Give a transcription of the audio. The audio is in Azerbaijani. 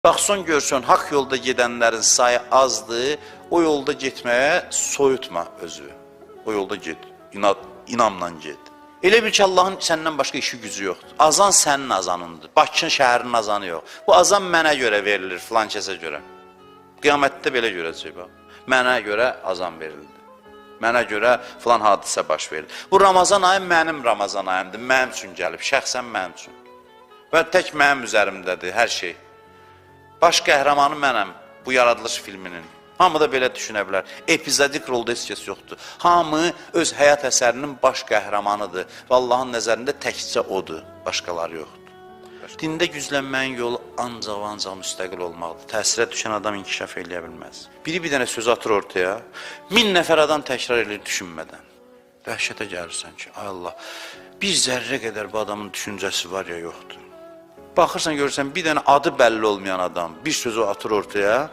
Baxson görsən, haqq yolda gedənlərin sayı azdır, o yolda getməyə soyutma özü. O yolda get, inamla get. Elə bil ki, Allahın səndən başqa işi gücü yoxdur. Azan sənin azanındır, Bakı şəhərinin azanı yox. Bu azan mənə görə verilir, filan kəsə görə. Qiyamətdə belə görəcək, bax. Mənə görə azan verildi. Mənə görə filan hadisə baş verildi. Bu Ramazan ayı mənim Ramazan ayımdır, mənim üçün gəlib, şəxsən mənim üçün. Və tək mənim üzərimdədir hər şey. Baş qəhrəmanı mənəm bu yaradılış filminin. Hamı da belə düşünə bilər. Epizodik rolda heç kəs yoxdur. Hamı öz həyat əsərinin baş qəhrəmanıdır. Və Allahın nəzərində təkcə odur, başqaları yoxdur. Dində güclənməyin yolu ancaq müstəqil olmaqdır. Təsirə düşən adam inkişaf eləyə bilməz. Biri bir dənə söz atır ortaya, 1000 nəfər adam təkrar edir düşünmədən. Dəhşətə gəlirsən ki, ay Allah, bir zərrə qədər bu adamın düşüncəsi var ya yoxdur. Baxırsan, görürsən, bir dənə adı bəlli olmayan adam bir sözü atır ortaya,